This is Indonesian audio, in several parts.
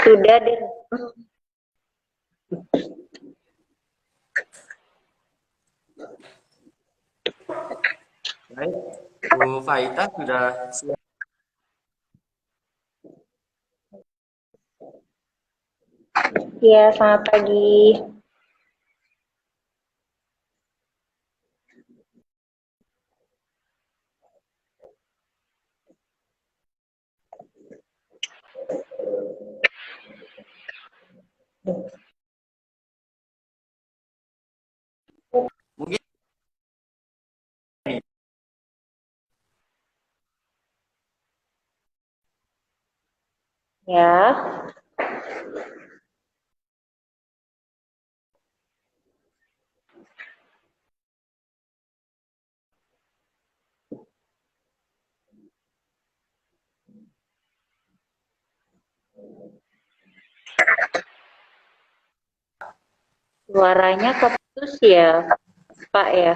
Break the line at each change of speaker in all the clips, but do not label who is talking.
Sudah deh.
Baik, Bu Faita sudah siap.
Ya, selamat pagi.
Mungkin nih,
Ya, suaranya keputus ya, Pak ya.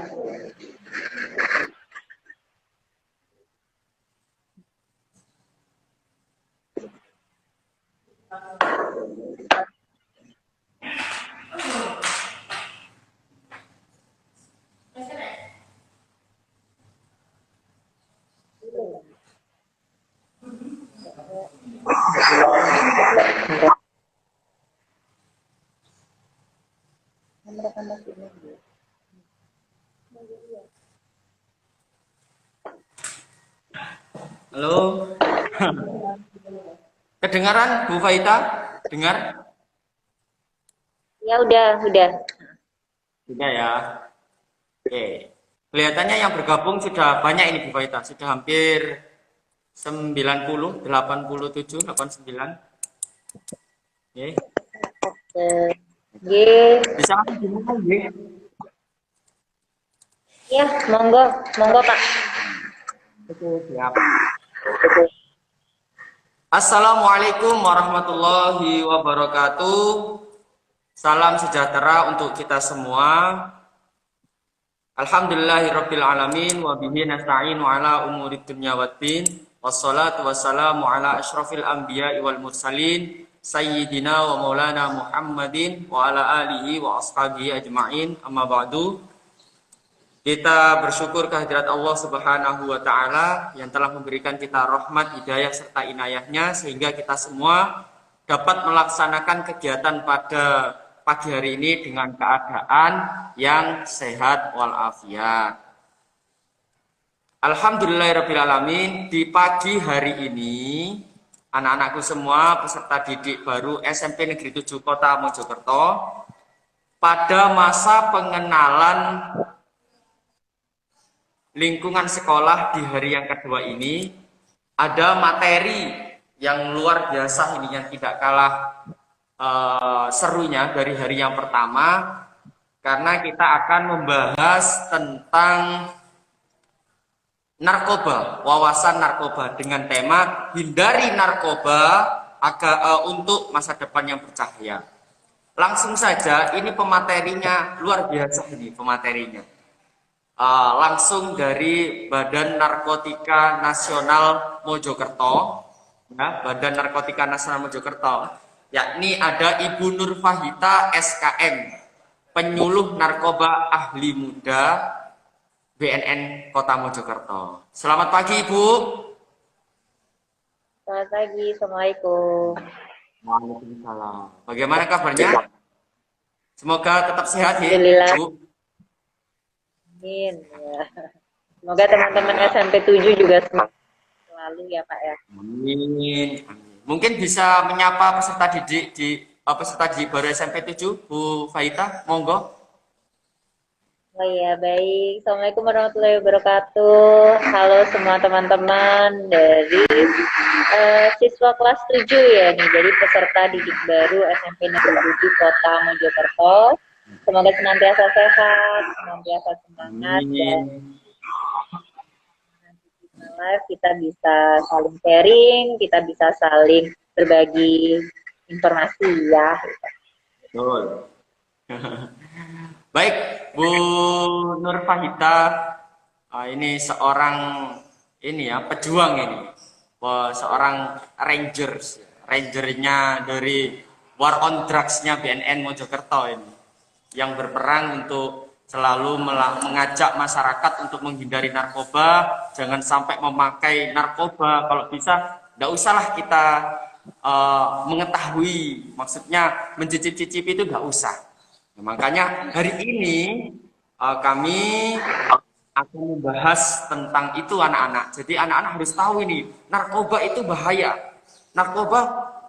halo, kedengaran Bu Faita? Dengar?
Ya udah.
Sudah ya. Oke. Kelihatannya yang bergabung sudah banyak ini Bu Faita, sudah hampir 90, 87, 89. Oke.
Oke.
Bisa langsung dimulai, nggih?
Ya, monggo Pak.
Oke, siap. Assalamualaikum warahmatullahi wabarakatuh. Salam sejahtera untuk kita semua. Alhamdulillahirabbil alamin wa bihi nasta'inu ala umurid dunya waddin. Wassalatu wassalamu ala asyrafil anbiya'i wal mursalin sayyidina wa maulana Muhammadin wa ala alihi wa ashabihi ajma'in. Amma ba'du. Kita bersyukur kehadirat Allah Subhanahu wa taala yang telah memberikan kita rahmat, hidayah serta inayahnya sehingga kita semua dapat melaksanakan kegiatan pada pagi hari ini dengan keadaan yang sehat walafiat. Alhamdulillahirabbil alamin, di pagi hari ini anak-anakku semua peserta didik baru SMP Negeri 7 Kota Mojokerto pada masa pengenalan lingkungan sekolah di hari yang kedua ini ada materi yang luar biasa ini yang tidak kalah serunya dari hari yang pertama karena kita akan membahas tentang narkoba, wawasan narkoba dengan tema hindari narkoba untuk masa depan yang bercahaya. Langsung saja ini pematerinya luar biasa ini pematerinya. Langsung dari Badan Narkotika Nasional Mojokerto, ya, Badan Narkotika Nasional Mojokerto, yakni ada Ibu Nur Fahita SKM, penyuluh narkoba ahli muda BNN Kota Mojokerto. Selamat pagi Ibu.
Selamat pagi, Assalamualaikum.
Waalaikumsalam. Bagaimana kabarnya? Semoga tetap sehat ya
Alhamdulillah.
Bu.
Amin. Ya. Semoga teman-teman SMP 7 juga selalu ya Pak ya.
Amin. Mungkin bisa menyapa peserta didik baru SMP 7, Bu Faita, monggo.
Oh iya, baik. Assalamualaikum warahmatullahi wabarakatuh. Halo semua teman-teman dari siswa kelas 7 ya nih. Jadi peserta didik baru SMP Negeri 7 Kota Mojokerto. Semoga senantiasa sehat, senantiasa semangat, dan live kita bisa saling sharing, kita bisa saling berbagi informasi ya.
Betul. Baik, Bu Nur Fahita, ini seorang pejuang ini, seorang rangernya dari War on Drugs-nya BNN Mojokerto ini, yang berperang untuk selalu mengajak masyarakat untuk menghindari narkoba, jangan sampai memakai narkoba, kalau bisa tidak usahlah kita mengetahui, maksudnya mencicip-cicip itu tidak usah. Nah, makanya hari ini kami akan membahas tentang itu anak-anak. Jadi anak-anak harus tahu ini, narkoba itu bahaya. Narkoba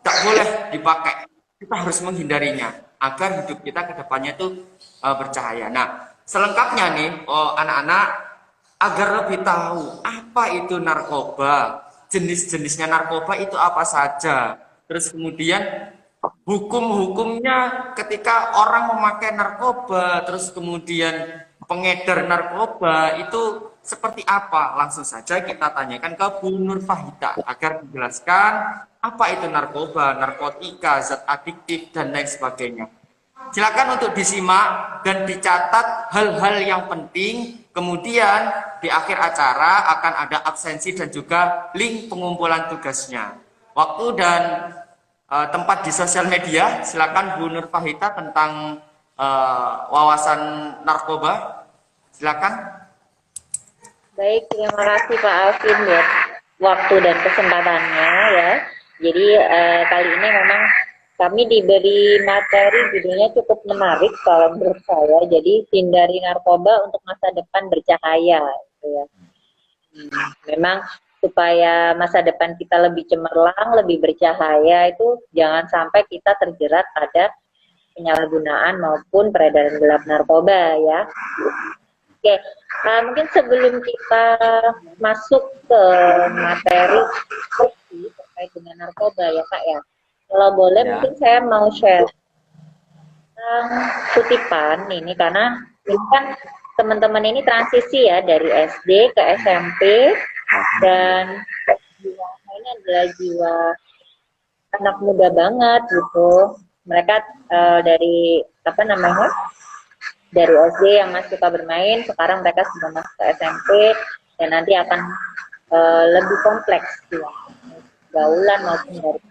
tak boleh dipakai. Kita harus menghindarinya agar hidup kita ke depannya itu bercahaya. Nah, selengkapnya nih anak-anak agar lebih tahu apa itu narkoba, jenis-jenisnya narkoba itu apa saja. Terus kemudian hukum-hukumnya ketika orang memakai narkoba, terus kemudian pengedar narkoba itu seperti apa? Langsung saja kita tanyakan ke Bu Nur Fahita agar menjelaskan apa itu narkoba, narkotika, zat adiktif, dan lain sebagainya. Silakan untuk disimak dan dicatat hal-hal yang penting. Kemudian di akhir acara akan ada absensi dan juga link pengumpulan tugasnya. Waktu dan tempat di sosial media, silakan Bu Nur Fahita tentang wawasan narkoba. Silakan.
Baik, terima kasih Pak Alvin buat waktu dan kesempatannya ya. Jadi kali ini memang kami diberi materi judulnya cukup menarik kalau menurut saya. Jadi hindari narkoba untuk masa depan bercahaya, gitu ya. Memang supaya masa depan kita lebih cemerlang, lebih bercahaya itu jangan sampai kita terjerat pada penyalahgunaan maupun peredaran gelap narkoba ya. Oke, mungkin sebelum kita masuk ke materi terkait dengan narkoba ya Kak ya. Kalau boleh
Ya.
mungkin saya mau share kutipan ini karena ini kan teman-teman ini transisi ya dari SD ke SMP dan jiwanya ini adalah jiwa anak muda banget gitu. Mereka dari apa namanya? Dari SD yang masih suka bermain, sekarang mereka sudah masuk ke SMP dan nanti akan lebih kompleks ya, gaulan maupun dari.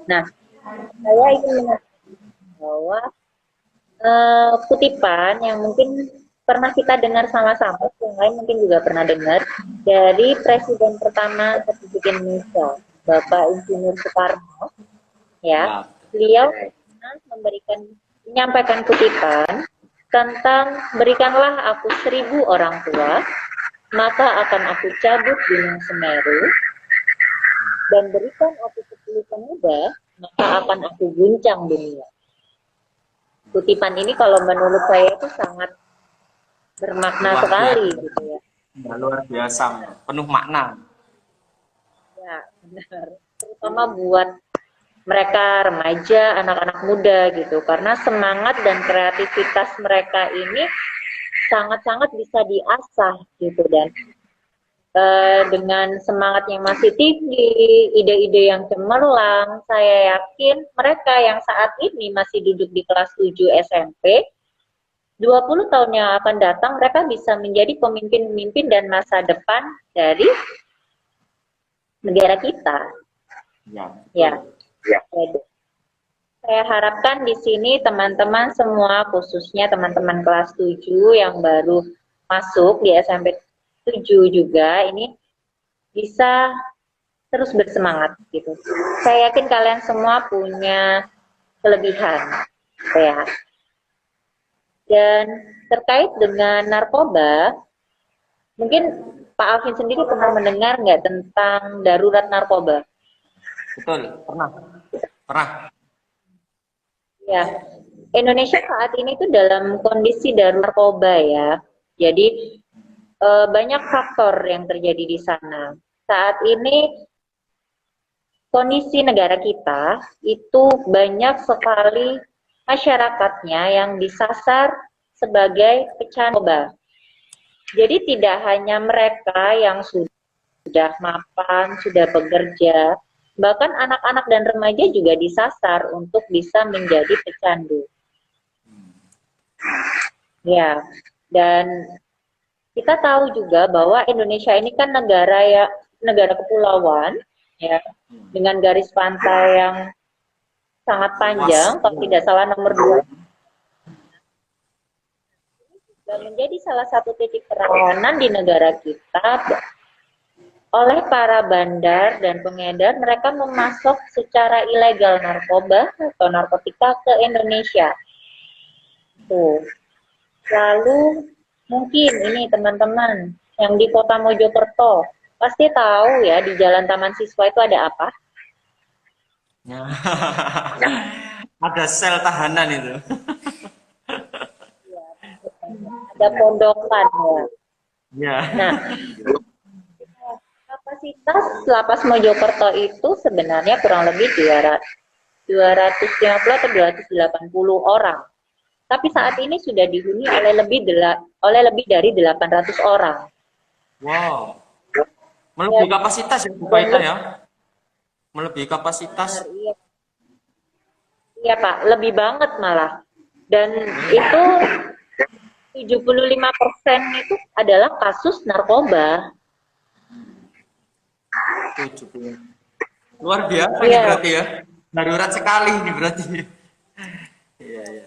Nah, saya ingin mengatakan bahwa kutipan yang mungkin pernah kita dengar sama-sama, yang lain mungkin juga pernah dengar dari Presiden pertama Republik Indonesia, Bapak Insinyur Soekarno, ya, beliau menyampaikan kutipan tentang berikanlah aku 1000 orang tua, maka akan aku cabut gunung Semeru, dan berikan aku 10 pemuda, maka akan aku guncang dunia. Kutipan ini kalau menurut saya itu sangat bermakna sekali gitu ya.
Luar biasa, penuh makna.
Ya, benar. Terutama buat mereka remaja, anak-anak muda gitu. Karena semangat dan kreativitas mereka ini sangat-sangat bisa diasah gitu, dan dengan semangat yang masih tinggi, ide-ide yang cemerlang, saya yakin mereka yang saat ini masih duduk di kelas 7 SMP, 20 tahun yang akan datang mereka bisa menjadi pemimpin-pemimpin dan masa depan dari negara kita. Ya. Saya harapkan di sini teman-teman semua, khususnya teman-teman kelas 7 yang baru masuk di SMP 7 juga, ini bisa terus bersemangat gitu. Saya yakin kalian semua punya kelebihan ya. Dan terkait dengan narkoba, mungkin Pak Alvin sendiri pernah mendengar nggak tentang darurat narkoba?
Betul, pernah.
Ya, Indonesia saat ini tuh dalam kondisi darurat narkoba ya. Jadi banyak faktor yang terjadi di sana. Saat ini kondisi negara kita itu banyak sekali masyarakatnya yang disasar sebagai pecandu narkoba. Jadi tidak hanya mereka yang sudah mapan, sudah bekerja, bahkan anak-anak dan remaja juga disasar untuk bisa menjadi pecandu. Ya, dan kita tahu juga bahwa Indonesia ini kan negara kepulauan ya, dengan garis pantai yang sangat
luas.
panjang, kalau tidak salah nomor 2, dan menjadi salah satu titik kerawanan di negara kita oleh para bandar dan pengedar. Mereka memasok secara ilegal narkoba atau narkotika ke Indonesia. Tuh. Lalu mungkin ini teman-teman yang di Kota Mojokerto pasti tahu ya, di Jalan Taman Siswa itu ada apa?
Ya. Ada sel tahanan itu.
Ada pondokan ya.
Ya.
Nah, kapasitas Lapas Mojokerto itu sebenarnya kurang lebih 250 atau 280 orang. Tapi saat ini sudah dihuni oleh lebih dari 800 orang.
Wow. Melebihi kapasitas ya, Bu Faita ya? Melebihi kapasitas.
Iya, iya Pak, lebih banget malah. Dan itu 75% itu adalah kasus narkoba.
70. Luar biasa ini
Iya.
berarti ya. Darurat sekali ini berarti. Iya, iya.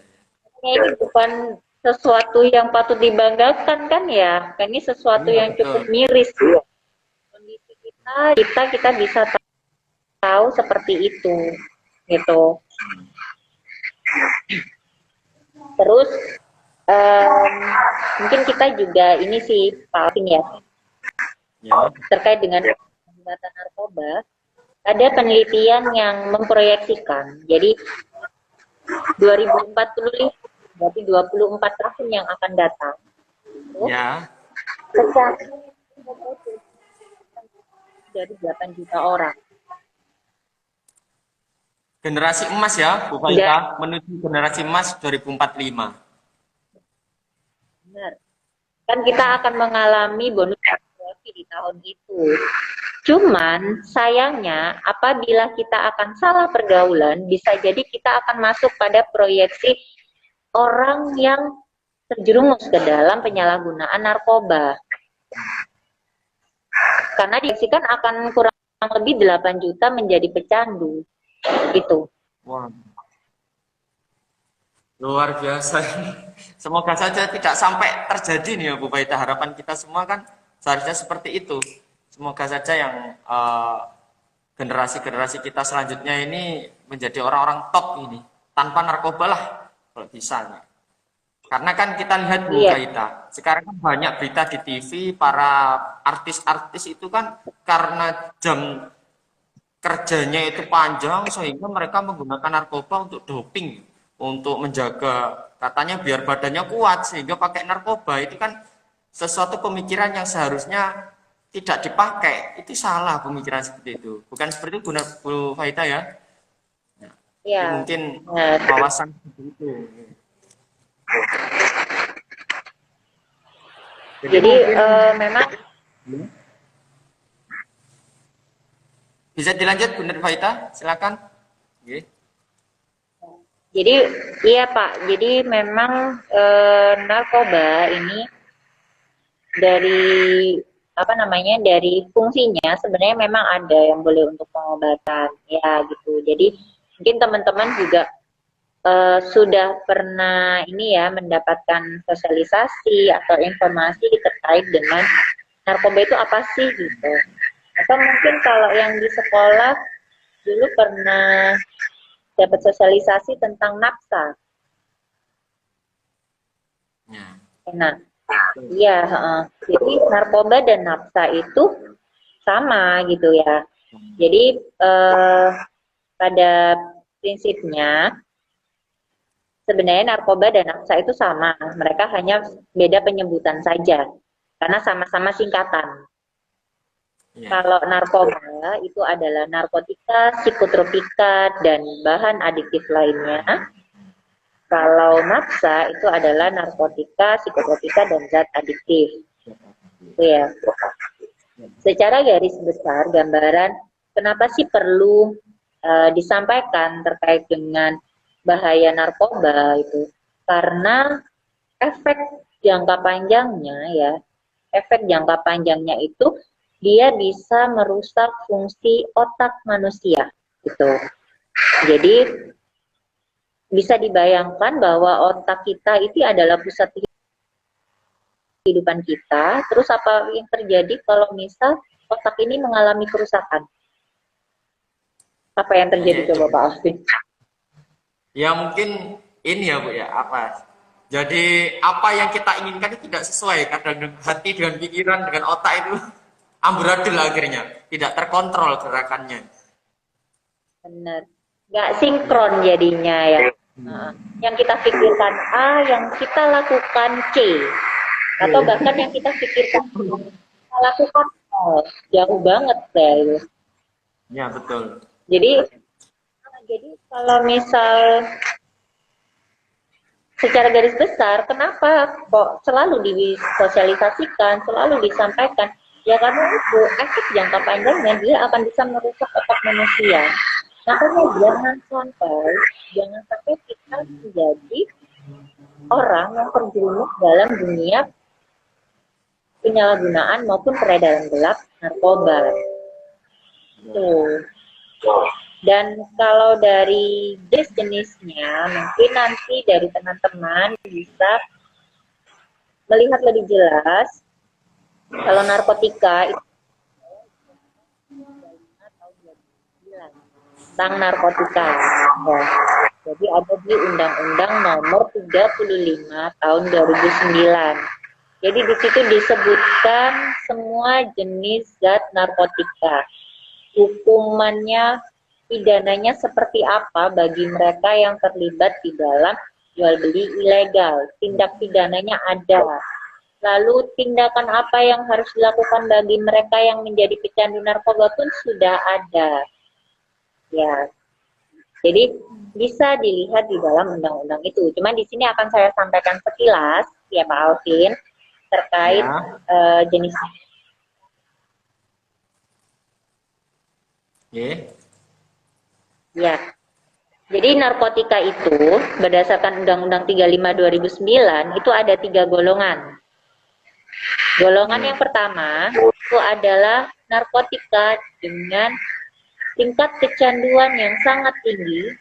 Ini bukan sesuatu yang patut dibanggakan kan ya. Ini sesuatu
Iya,
yang cukup
betul.
miris. Kondisi kita bisa tahu seperti itu, gitu. Terus mungkin kita juga ini sih Pak Alvin ya,
Ya.
terkait dengan pengobatan narkoba. Ada penelitian yang memproyeksikan, jadi 2045, berarti 24 tahun yang akan datang,
Ya.
secara dari 8 juta orang.
Generasi emas ya, Bu Faita, menuju generasi emas 2045.
Benar. Kan kita akan mengalami bonus demografi di tahun itu. Cuman sayangnya apabila kita akan salah pergaulan, bisa jadi kita akan masuk pada proyeksi orang yang terjerumus ke dalam penyalahgunaan narkoba. Karena diproyeksikan akan kurang lebih 8 juta menjadi pecandu. Gitu.
Wah. Luar biasa. Semoga saja tidak sampai terjadi nih ya Bu Faita. Harapan kita semua kan seharusnya seperti itu. Semoga saja yang generasi-generasi kita selanjutnya ini menjadi orang-orang top ini. Tanpa narkoba lah kalau bisa. Karena kan kita lihat Bu Faita, sekarang kan banyak berita di TV, para artis-artis itu kan karena jam kerjanya itu panjang sehingga mereka menggunakan narkoba untuk doping, untuk menjaga katanya biar badannya kuat sehingga pakai narkoba. Itu kan sesuatu pemikiran yang seharusnya tidak dipakai. Itu salah pemikiran seperti itu. Bukan seperti itu Bu Faita ya.
Iya.
Mungkin wawasan seperti itu.
Jadi memang
bisa dilanjut Bu Faita, silakan. Okay.
Jadi iya Pak, jadi memang narkoba ini dari dari fungsinya sebenarnya memang ada yang boleh untuk pengobatan ya gitu. Jadi mungkin teman-teman juga sudah pernah ini ya mendapatkan sosialisasi atau informasi terkait dengan narkoba itu apa sih gitu. Atau mungkin kalau yang di sekolah dulu pernah dapat sosialisasi tentang napsa. Nah, iya, jadi narkoba dan napsa itu sama gitu ya. Jadi pada prinsipnya sebenarnya narkoba dan napsa itu sama. Mereka hanya beda penyebutan saja karena sama-sama singkatan. Kalau narkoba itu adalah narkotika, psikotropika, dan bahan adiktif lainnya. Kalau napsa itu adalah narkotika, psikotropika, dan zat adiktif. Itu ya. Secara garis besar, gambaran kenapa sih perlu disampaikan terkait dengan bahaya narkoba itu? Karena efek jangka panjangnya itu dia bisa merusak fungsi otak manusia gitu. Jadi bisa dibayangkan bahwa otak kita itu adalah pusat kehidupan kita. Terus apa yang terjadi kalau misal otak ini mengalami kerusakan? Apa yang terjadi
Iya,
coba Pak Alvin?
ya mungkin ini ya Bu ya, apa? Jadi apa yang kita inginkan itu tidak sesuai, kadang dengan hati, dengan pikiran, dengan otak itu amburadul akhirnya, tidak terkontrol gerakannya.
Benar. Nggak sinkron
Ya.
jadinya ya. Yang kita pikirkan A, yang kita lakukan C. Atau bahkan yang kita pikirkan kita lakukan O. Jauh banget ya itu.
Ya, betul.
Jadi kalau misal secara garis besar, kenapa kok selalu disosialisasikan, selalu disampaikan? Ya karena itu efek jangka panjangnya dia akan bisa merusak otak manusia. Makanya jangan sampai kita menjadi orang yang terjerumus dalam dunia penyalahgunaan maupun peredaran gelap narkoba. Tuh. Dan kalau dari jenis-jenisnya, mungkin nanti dari teman-teman bisa melihat lebih jelas. Kalau narkotika itu tentang narkotika. Ya. Jadi ada di Undang-Undang Nomor 35 Tahun 2009. Jadi di situ disebutkan semua jenis zat narkotika. Hukumannya, pidananya seperti apa bagi mereka yang terlibat di dalam jual beli ilegal. Tindak pidananya ada. Lalu tindakan apa yang harus dilakukan bagi mereka yang menjadi pecandu narkoba pun sudah ada. Ya. Jadi bisa dilihat di dalam undang-undang itu. Cuma di sini akan saya sampaikan sekilas ya Pak Alvin terkait jenis. Ya. Jadi narkotika itu berdasarkan Undang-Undang 35 2009 itu ada 3 golongan. Golongan yang pertama itu adalah narkotika dengan tingkat kecanduan yang sangat tinggi.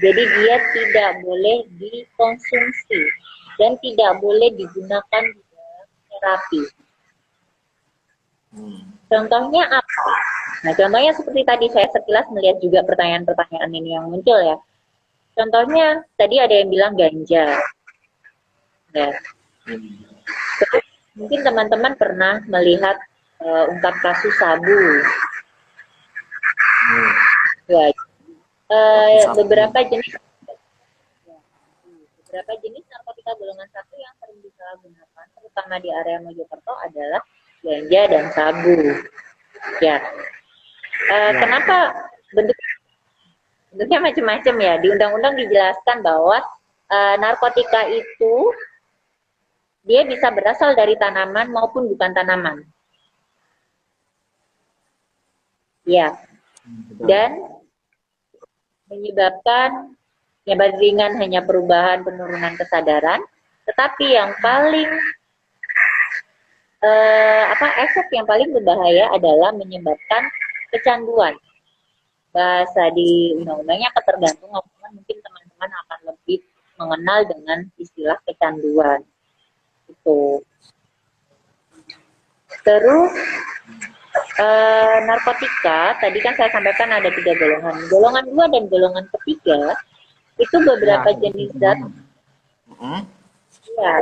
Jadi dia tidak boleh dikonsumsi dan tidak boleh digunakan di dalam terapi. Contohnya apa? Nah, contohnya seperti tadi saya sekilas melihat juga pertanyaan-pertanyaan ini yang muncul ya. Contohnya tadi ada yang bilang ganja. Ya. Terus, mungkin teman-teman pernah melihat ungkap kasus sabu. Ya. Beberapa jenis narkotika golongan 1 yang sering disalahgunakan terutama di area Mojokerto adalah ganja dan sabu. Ya. Kenapa bentuknya macam-macam ya? Di undang-undang dijelaskan bahwa narkotika itu dia bisa berasal dari tanaman maupun bukan tanaman. Ya. Dan menyebabkan penyebab ringan hanya perubahan penurunan kesadaran, tetapi yang paling efek yang paling berbahaya adalah menyebabkan kecanduan. Bahasa di undang-undangnya ketergantungan, mungkin teman-teman akan lebih mengenal dengan istilah kecanduan. Itu. Terus narkotika tadi kan saya sampaikan ada 3 golongan. Golongan 2 dan golongan ketiga itu beberapa jenis zat. Ya,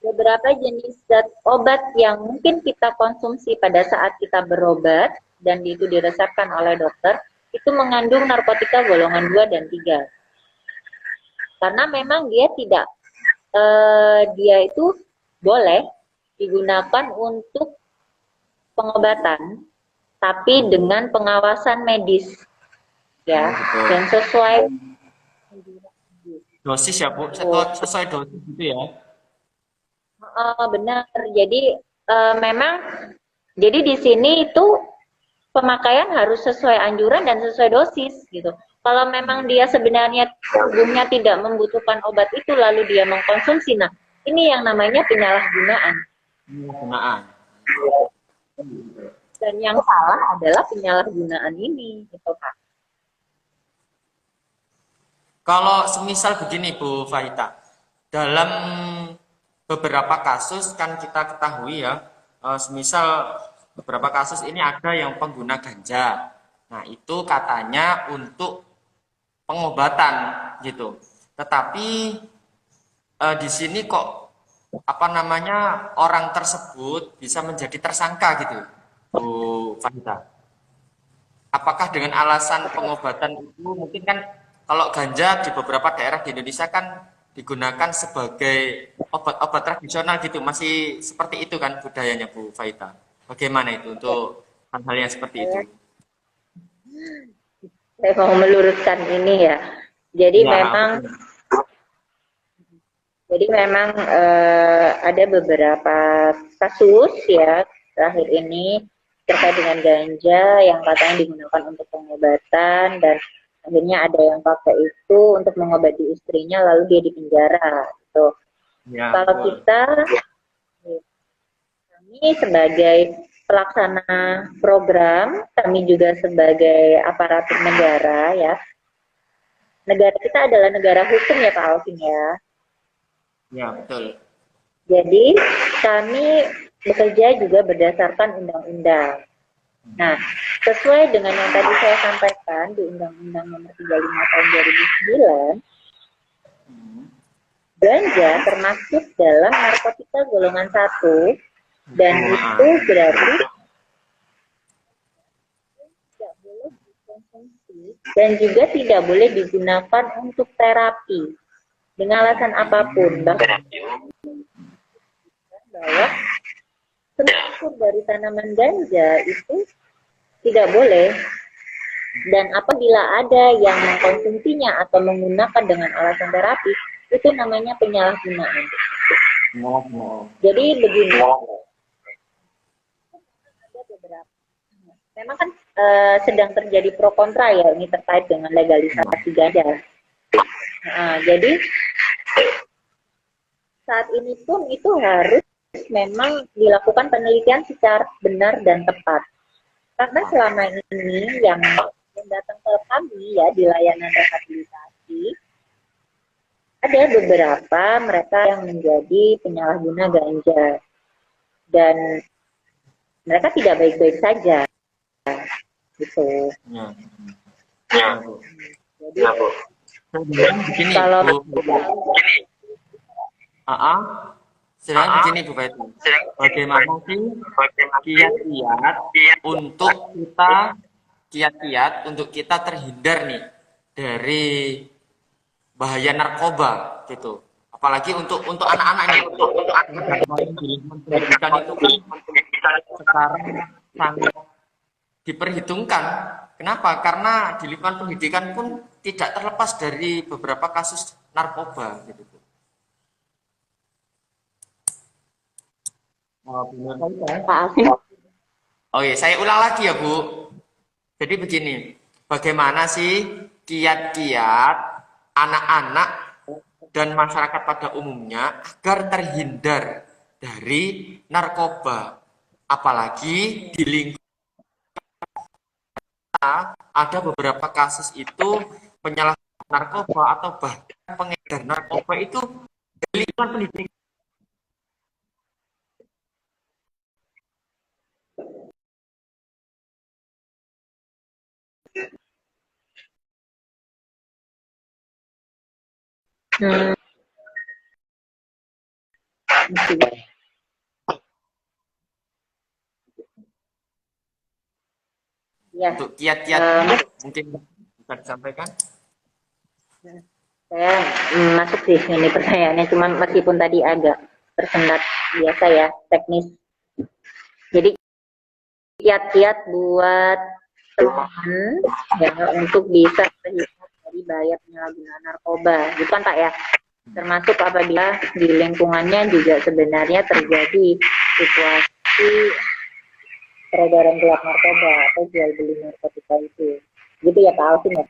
beberapa jenis zat obat yang mungkin kita konsumsi pada saat kita berobat dan itu diresepkan oleh dokter itu mengandung narkotika golongan 2 dan 3. Karena memang dia tidak dia itu boleh digunakan untuk pengobatan tapi dengan pengawasan medis ya yang sesuai
dosis ya Bu, sesuai dosis gitu ya.
Benar. Jadi memang jadi di sini itu pemakaian harus sesuai anjuran dan sesuai dosis gitu. Kalau memang dia sebenarnya tubuhnya tidak membutuhkan obat itu lalu dia mengkonsumsi, nah ini yang namanya penyalahgunaan. Dan yang salah adalah penyalahgunaan ini, gitu Kak.
Kalau semisal begini Bu Fahita, dalam beberapa kasus kan kita ketahui ya, semisal beberapa kasus ini ada yang pengguna ganja. Nah, itu katanya untuk pengobatan gitu. Tetapi di sini kok apa namanya orang tersebut bisa menjadi tersangka gitu, Bu Fahita. Apakah dengan alasan pengobatan itu mungkin kan kalau ganja di beberapa daerah di Indonesia kan digunakan sebagai obat-obat tradisional gitu, masih seperti itu kan budayanya Bu Faita. Bagaimana itu
Ya,
untuk hal-hal yang seperti itu?
saya mau meluruskan ini ya. Jadi
Ya,
memang
betul.
ada beberapa kasus ya terakhir ini terkait dengan ganja yang katanya digunakan untuk pengobatan dan akhirnya ada yang pakai itu untuk mengobati istrinya lalu dia dipenjara. Gitu.
Ya,
Kalau
betul.
kita, kami sebagai pelaksana program, kami juga sebagai aparatur negara ya. Negara kita adalah negara hukum ya Pak Alvin ya.
Ya, betul.
Jadi kami bekerja juga berdasarkan undang-undang. Nah, sesuai dengan yang tadi saya sampaikan di Undang-Undang Nomor 35 Tahun 2009, ganja termasuk dalam narkotika golongan 1 dan itu berarti tidak boleh dikonsumsi dan juga tidak boleh digunakan untuk terapi dengan alasan apapun. Bahkan bahwa struktur dari tanaman ganja itu tidak boleh, dan apabila ada yang mengkonsumsinya atau menggunakan dengan alasan terapi itu namanya penyalahgunaan. Jadi begini, ada beberapa, memang kan sedang terjadi pro kontra ya ini terkait dengan legalisasi ganja. Jadi saat ini pun itu harus memang dilakukan penelitian secara benar dan tepat. Karena selama ini yang datang ke kami ya di layanan rehabilitasi, ada beberapa mereka yang menjadi penyalahguna ganja. Dan mereka tidak baik-baik saja. Gitu.
Ya. Ya, Bu.
Jadi,
Begini,
kalau
Bu. Sedang begini Bu Faita. Bagaimana sih kiat-kiat untuk kita terhindar nih dari bahaya narkoba gitu. Apalagi untuk anak-anak nih. Pendidikan itu kan sekarang sangat diperhitungkan. Kenapa? Karena di lingkungan pendidikan pun tidak terlepas dari beberapa kasus narkoba gitu. Oh iya, saya ulang lagi ya Bu. Jadi begini, bagaimana sih kiat-kiat anak-anak dan masyarakat pada umumnya agar terhindar dari narkoba? Apalagi di lingkungan ada beberapa kasus itu penyalahgunaan narkoba atau bahkan pengedar narkoba itu di lingkungan pendidikan.
ya,
Untuk kiat-kiat mungkin bisa disampaikan.
saya masuk sih ini pertanyaannya, cuman meskipun tadi agak tersendat biasa ya, teknis. Jadi kiat-kiat buat teman ya untuk bisa terhindar dari bahaya penyalahgunaan narkoba, bukan Pak ya? Termasuk apabila di lingkungannya juga sebenarnya terjadi situasi peredaran gelap narkoba atau jual beli narkotika itu. Gitu ya Pak Alvin ya?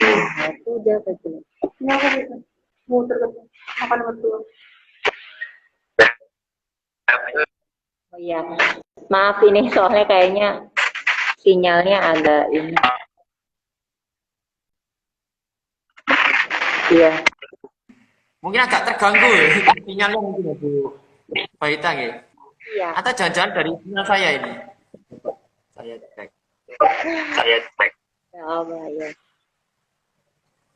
Nah, itu udah kecil. Kenapa gitu? Muter makan betul. Oh iya, maaf ini soalnya kayaknya sinyalnya agak ini. Iya.
Mungkin agak terganggu ya, sinyalnya mungkin ya Bu Baita ya.
Iya.
Atau jangan-jangan dari sinyal saya ini. Saya cek.
Ya Allah ya.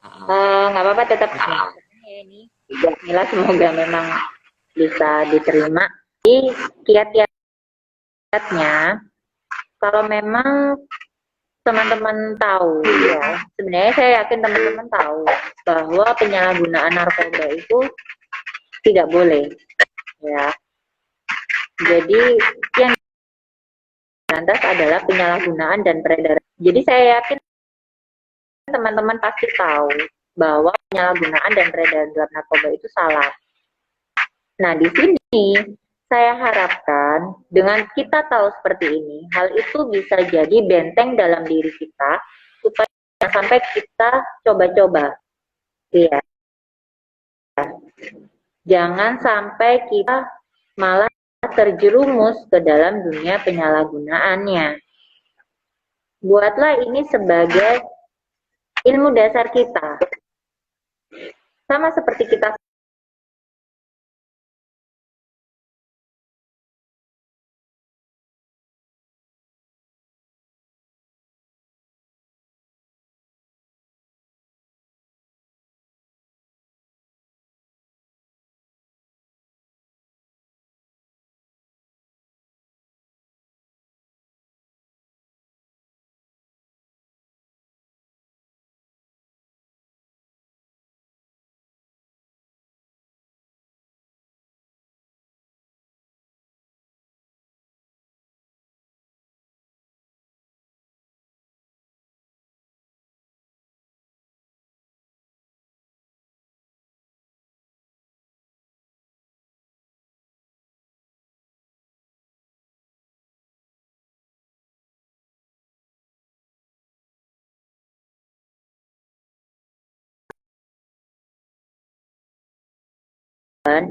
Ah,
Nggak apa-apa tetap
bisa.
ya ini. Bismillah semoga memang bisa diterima. Jadi kiat-kiatnya kalau memang teman-teman tahu ya, sebenarnya saya yakin teman-teman tahu bahwa penyalahgunaan narkoba itu tidak boleh ya. Jadi yang diberantas adalah penyalahgunaan dan peredaran. Jadi saya yakin teman-teman pasti tahu bahwa penyalahgunaan dan peredaran gelap narkoba itu salah. Nah, di sini saya harapkan dengan kita tahu seperti ini, hal itu bisa jadi benteng dalam diri kita supaya jangan sampai kita coba-coba. Ya. Jangan sampai kita malah terjerumus ke dalam dunia penyalahgunaannya. Buatlah ini sebagai ilmu dasar kita. Sama seperti kita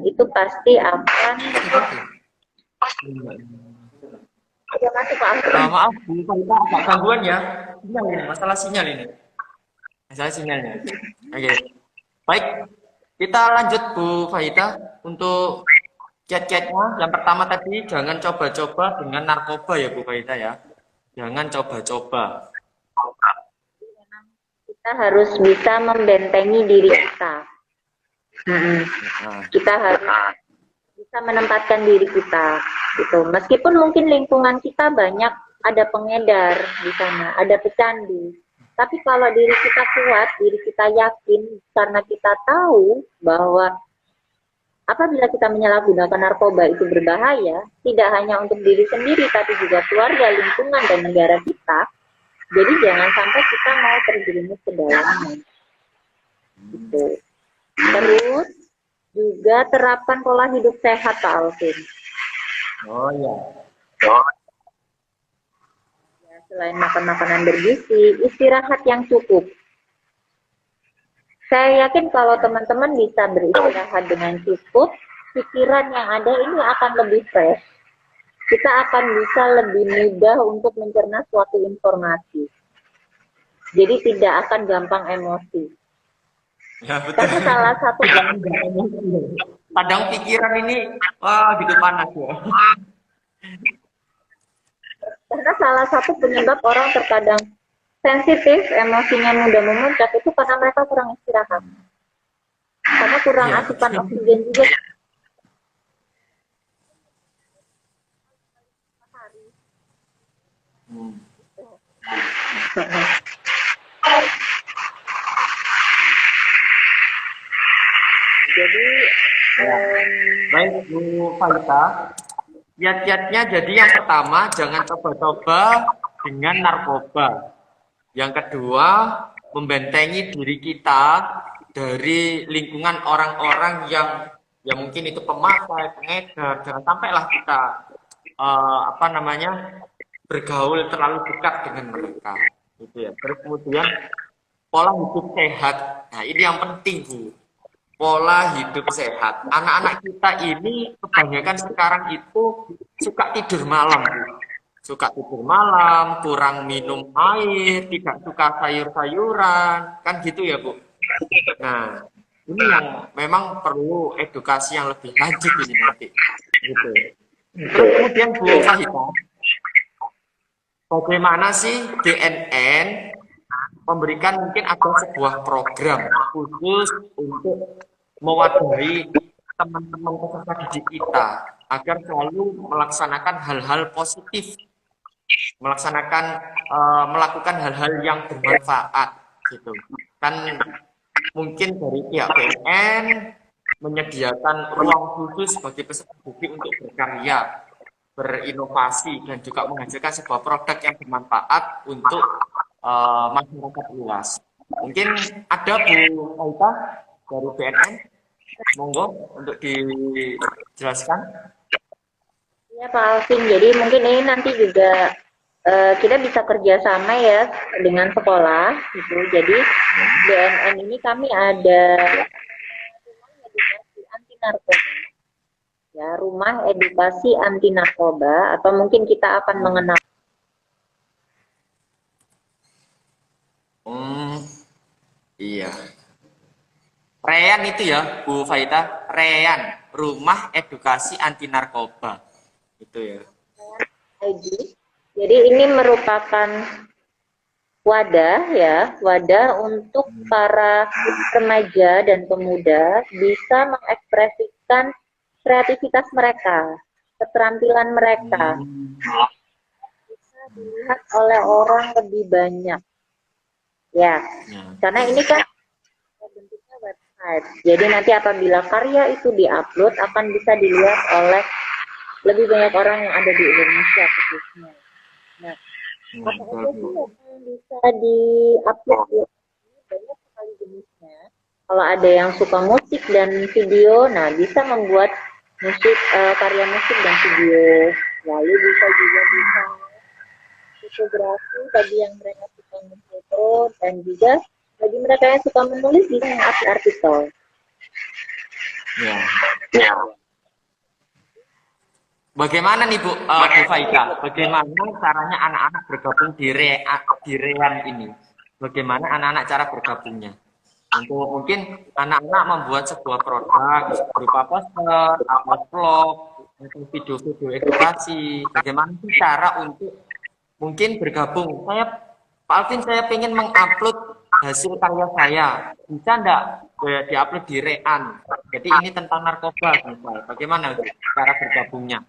itu pasti akan ya, masuk Pak Alfred.
Maaf Bu Baita, agak gangguan ya. Sinyal ini, masalah sinyal ini. Masalah sinyalnya. Oke. Baik, kita lanjut Bu Faida untuk kiat-kiatnya. Yang pertama tadi jangan coba-coba dengan narkoba ya Bu Faida ya. Jangan coba-coba.
Kita harus bisa membentengi diri kita.
Nah,
Kita harus bisa menempatkan diri kita gitu. Meskipun mungkin lingkungan kita banyak ada pengedar di sana, ada pecandu. Tapi kalau diri kita kuat, diri kita yakin karena kita tahu bahwa apabila kita menyalahgunakan narkoba itu berbahaya, tidak hanya untuk diri sendiri tapi juga keluarga, lingkungan dan negara kita. Jadi jangan sampai kita mau terjerumus ke dalamnya. Gitu. Terus juga terapkan pola hidup sehat Pak Alvin.
oh ya.
Ya, selain makan makanan bergizi, istirahat yang cukup. Saya yakin kalau teman-teman bisa beristirahat dengan cukup, pikiran yang ada ini akan lebih fresh. Kita akan bisa lebih mudah untuk mencerna suatu informasi. Jadi tidak akan gampang emosi.
Ya betul.
Karena salah satu
Kadang pikiran ini wah gitu panas ya.
karena salah satu penyebab orang terkadang sensitif, emosinya mudah memuncak itu karena mereka kurang istirahat. Karena kurang
Iya,
asupan
betul.
oksigen juga.
Hmm.
Jadi
Baik Bu Faita, kiat-kiatnya jadi yang pertama jangan coba-coba dengan narkoba. Yang kedua, membentengi diri kita dari lingkungan orang-orang yang mungkin itu pemakai, pengedar. Jangan sampailah kita apa namanya bergaul terlalu dekat dengan mereka. Gitu ya. Terus kemudian pola hidup sehat. Nah ini yang penting Bu. pola hidup sehat. Anak-anak kita ini kebanyakan sekarang itu suka tidur malam, Bu. Suka tidur malam, kurang minum air, tidak suka sayur-sayuran, kan gitu ya, Bu. Nah, ini yang memang perlu edukasi yang lebih lanjut ini nanti. Gitu. Terus kemudian Bu Fahita, bagaimana sih BNN memberikan mungkin ada sebuah program khusus untuk mewadahi teman-teman peserta didik kita agar selalu melaksanakan hal-hal positif, melakukan hal-hal yang bermanfaat gitu. Kan mungkin dari pihak BNN menyediakan ruang khusus bagi peserta didik untuk berkarya, berinovasi dan juga menghasilkan sebuah produk yang bermanfaat untuk masyarakat luas. Mungkin ada Bu Aita dari BNN, monggo untuk dijelaskan.
Ya Pak Alvin, jadi mungkin ini nanti juga kita bisa kerjasama ya dengan sekolah gitu. Jadi BNN ini kami ada edukasi anti narkoba, ya rumah edukasi anti narkoba, atau mungkin kita akan mengenal.
Iya. Rean itu ya, Bu Faida, Rean, Rumah Edukasi Anti Narkoba. Itu ya.
Jadi ini merupakan wadah ya, wadah untuk para remaja dan pemuda bisa mengekspresikan kreativitas mereka, keterampilan mereka. Bisa dilihat oleh orang lebih banyak. Ya, karena ini kan bentuknya website. Jadi nanti apabila karya itu diupload akan bisa dilihat oleh lebih banyak orang yang ada di Indonesia khususnya. Nah, apa aja sih yang bisa diupload? Banyak sekali jenisnya. Kalau ada yang suka musik dan video, nah bisa membuat musik, karya musik dan video. Lalu bisa juga fotografi bagi yang mereka suka memfoto, dan juga bagi mereka yang suka menulis bisa mengupload artikel.
Ya. Bagaimana nih Bu Faida? Bagaimana caranya anak-anak bergabung di Rean ini? Bagaimana anak-anak cara bergabungnya? Untuk mungkin anak-anak membuat sebuah produk berupa poster, atau vlog, atau video-video edukasi. Bagaimana sih cara untuk mungkin bergabung? Pak Alvin, saya ingin mengupload hasil karya saya. Bisa enggak diupload di Rean? Jadi ini tentang narkoba, bagaimana cara bergabungnya?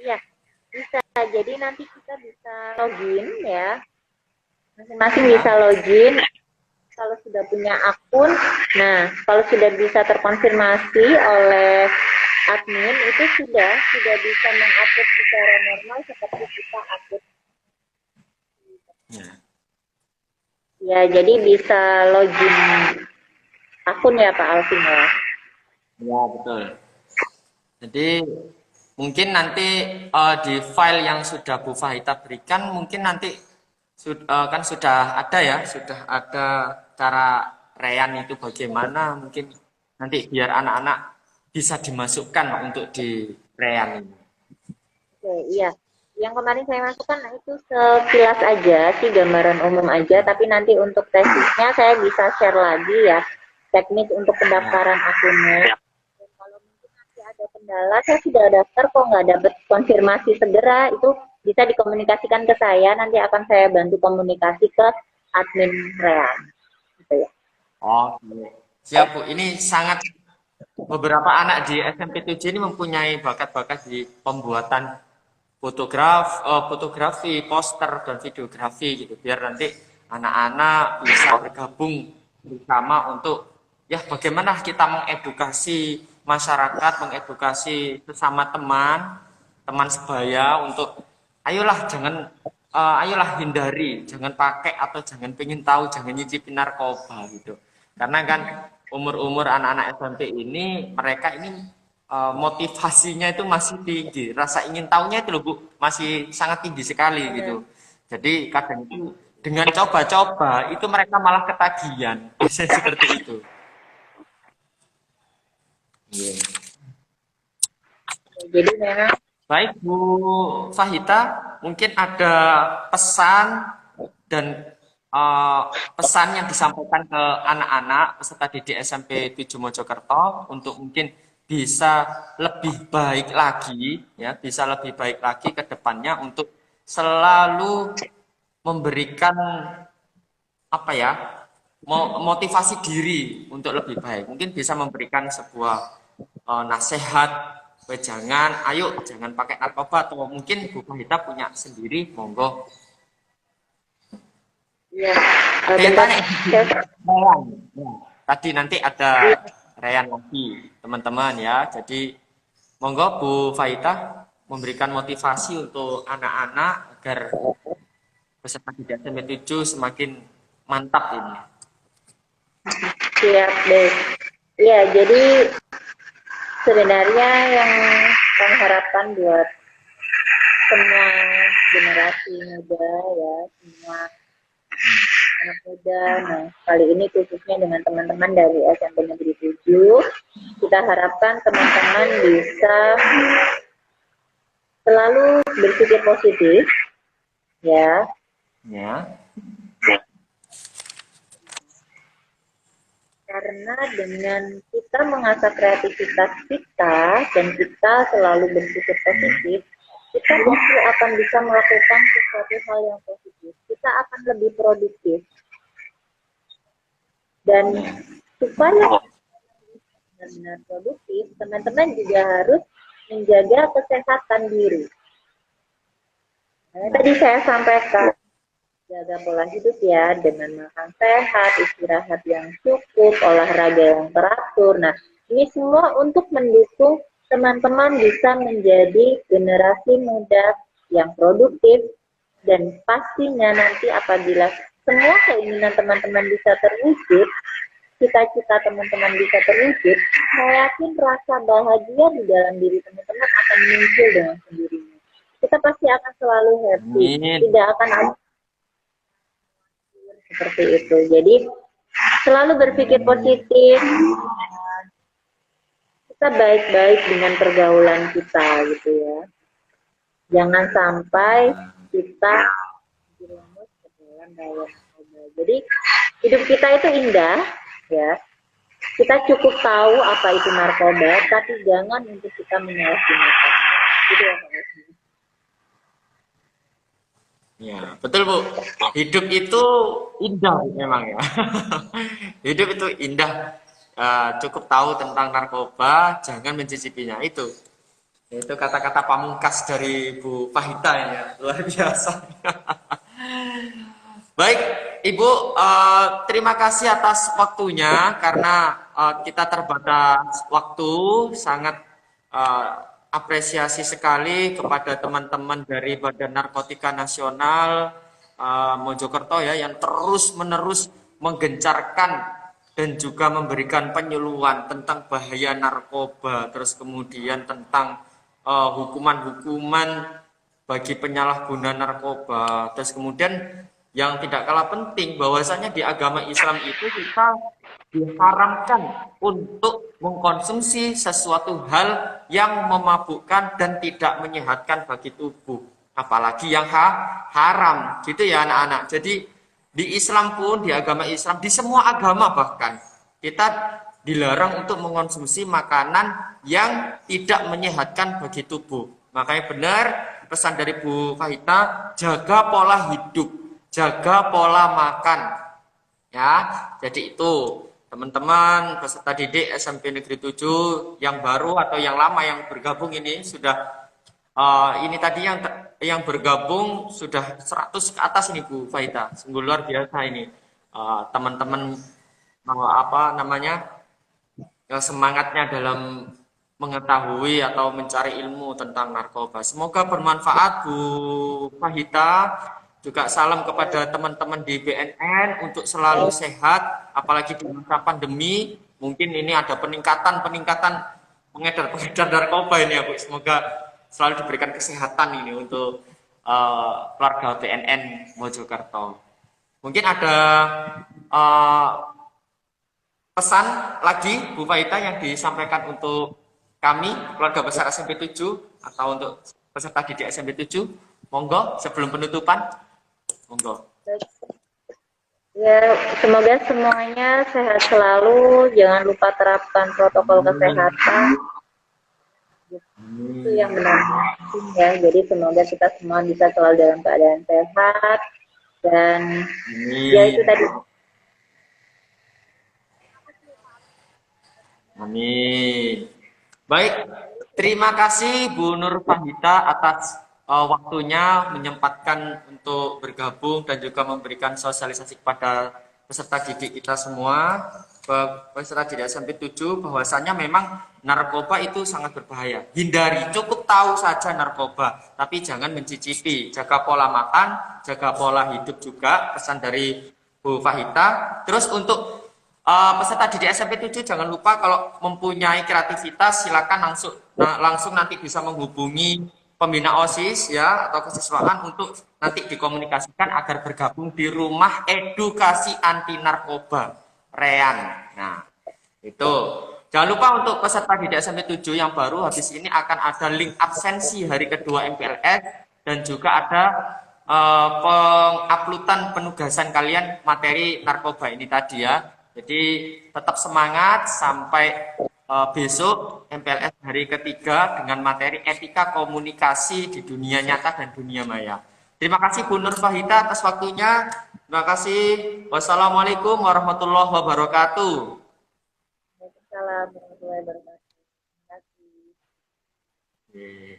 Iya, bisa. Jadi nanti kita bisa login ya. Masing-masing bisa login. Kalau sudah punya akun, nah kalau sudah bisa terkonfirmasi oleh admin, itu sudah bisa mengupload secara normal seperti kita upload. Ya, jadi bisa login akun ya Pak Alvin ya.
Ya, betul. Jadi mungkin nanti di file yang sudah Bu Fahita berikan, mungkin nanti kan sudah ada ya, sudah ada cara Rean itu bagaimana, mungkin nanti biar anak-anak bisa dimasukkan untuk di Rean ini.
Oke, iya. Yang kemarin saya masukkan itu sekilas aja sih, gambaran umum aja, tapi nanti untuk tesisnya saya bisa share lagi ya, teknik untuk pendaftaran akunnya. Dan kalau mungkin nanti ada kendala, saya sudah daftar kok nggak dapat konfirmasi segera, itu bisa dikomunikasikan ke saya, nanti akan saya bantu komunikasi ke admin Rean. Gitu ya.
Oh, siap Bu. Ini sangat, beberapa anak di SMP 7 ini mempunyai bakat-bakat di pembuatan fotografi, poster dan videografi gitu. Biar nanti anak-anak bisa bergabung bersama untuk ya bagaimana kita mengedukasi masyarakat, mengedukasi sesama teman sebaya untuk ayolah hindari, jangan pakai atau jangan pengen tahu, jangan nyicipin narkoba gitu. Karena kan umur-umur anak-anak SMP ini, mereka ini motivasinya itu masih tinggi, rasa ingin tahunya itu loh Bu, masih sangat tinggi sekali gitu. Jadi kadang itu dengan coba-coba itu mereka malah ketagihan, biasanya seperti itu. Iya.
Jadi memang
Baik Bu Fahita, mungkin ada pesan dan eh, pesan yang disampaikan ke anak-anak peserta didik SMP 7 Mojokerto untuk mungkin bisa lebih baik lagi, ya, bisa lebih baik lagi ke depannya untuk selalu memberikan apa ya, motivasi diri untuk lebih baik. Mungkin bisa memberikan sebuah nasihat, jangan, ayo jangan pakai narkoba, atau mungkin Bu Fahita punya sendiri, monggo.
ya
Ada yang
bentar
tanya,
saya
Reyan. Ya, tadi nanti ada Reyan lagi, teman-teman ya. Jadi monggo Bu Fahita memberikan motivasi untuk anak-anak agar peserta didik SMP 7 semakin mantap ini.
siap deh. Ya, jadi sebenarnya yang kami harapkan buat semua generasi muda ya, semua anak muda. Nah, kali ini khususnya dengan teman-teman dari SMP Negeri 7, kita harapkan teman-teman bisa selalu berpikir positif, ya.
Ya.
Karena dengan kita mengasah kreativitas kita dan kita selalu berpikir positif, kita pasti akan bisa melakukan sesuatu hal yang positif. Kita akan lebih produktif. Dan supaya benar-benar produktif, teman-teman juga harus menjaga kesehatan diri. Nah, tadi saya sampaikan, jaga pola hidup ya, dengan makan sehat, istirahat yang cukup, olahraga yang teratur. Nah, ini semua untuk mendukung teman-teman bisa menjadi generasi muda yang produktif, dan pastinya nanti apabila semua keinginan teman-teman bisa terwujud, cita-cita teman-teman bisa terwujud, saya yakin rasa bahagia di dalam diri teman-teman akan muncul dengan sendirinya. Kita pasti akan selalu happy,
Amin.
tidak akan ada seperti itu. Jadi selalu berpikir positif, kita baik-baik dengan pergaulan kita gitu ya. Jangan sampai kita jerumus ke dalam bahaya narkoba. Jadi hidup kita itu indah ya. Kita cukup tahu apa itu narkoba, tapi jangan untuk kita menyalahgunakannya. Gitu ya, Pak.
Ya, betul Bu. Hidup itu indah memang ya. Hidup itu indah. Cukup tahu tentang narkoba, jangan mencicipinya. Itu kata-kata pamungkas dari Bu Fahita ya, luar biasa. Baik, Ibu, terima kasih atas waktunya karena kita terbatas waktu, sangat eh, apresiasi sekali kepada teman-teman dari Badan Narkotika Nasional Mojokerto ya yang terus-menerus menggencarkan dan juga memberikan penyuluhan tentang bahaya narkoba, terus kemudian tentang hukuman-hukuman bagi penyalahguna narkoba, terus kemudian yang tidak kalah penting bahwasanya di agama Islam itu kita diharamkan untuk mengkonsumsi sesuatu hal yang memabukkan dan tidak menyehatkan bagi tubuh, apalagi yang haram gitu ya anak-anak. Jadi di Islam pun, di agama Islam, di semua agama bahkan kita dilarang untuk mengkonsumsi makanan yang tidak menyehatkan bagi tubuh. Makanya benar pesan dari Bu Fahita, jaga pola hidup, jaga pola makan. Ya, jadi itu teman-teman peserta didik SMP Negeri 7 yang baru atau yang lama yang bergabung ini sudah ini tadi yang bergabung sudah 100 ke atas ini Bu Fahita. Sungguh luar biasa ini. Teman-teman apa namanya? Semangatnya dalam mengetahui atau mencari ilmu tentang narkoba. Semoga bermanfaat Bu Fahita. Juga salam kepada teman-teman di BNN untuk selalu sehat, apalagi di masa pandemi. Mungkin ini ada peningkatan pengedar narkoba ini ya Bu. Semoga selalu diberikan kesehatan ini untuk keluarga BNN Mojokerto. Mungkin ada pesan lagi Bu Faita yang disampaikan untuk kami keluarga besar SMP 7 atau untuk peserta didik SMP 7, monggo sebelum penutupan, monggo.
Ya, semoga semuanya sehat selalu, jangan lupa terapkan protokol kesehatan. Itu yang benar penting ya. Jadi semoga kita semua bisa selalu dalam keadaan sehat dan ya itu tadi.
Amin. Baik, terima kasih Bu Nur Fahita atas waktunya menyempatkan untuk bergabung dan juga memberikan sosialisasi kepada peserta didik kita semua, peserta didik SMP 7, bahwasannya memang narkoba itu sangat berbahaya. Hindari, cukup tahu saja narkoba, tapi jangan mencicipi. Jaga pola makan, jaga pola hidup juga, pesan dari Bu Fahita. Terus untuk peserta didik SMP 7 jangan lupa kalau mempunyai kreativitas silakan langsung nanti bisa menghubungi pembina OSIS ya atau kesiswaan untuk nanti dikomunikasikan agar bergabung di Rumah Edukasi Anti Narkoba Rean. Nah, itu. Jangan lupa untuk peserta didik SMP 7 yang baru habis ini akan ada link absensi hari kedua MPLS dan juga ada penguploadan penugasan kalian materi narkoba ini tadi ya. Jadi tetap semangat sampai besok MPLS hari ketiga dengan materi etika komunikasi di dunia nyata dan dunia maya. Terima kasih Bu Nur Fahita atas waktunya. Terima kasih. Wassalamualaikum warahmatullahi wabarakatuh.
Waalaikumsalam warahmatullahi wabarakatuh. Terima kasih.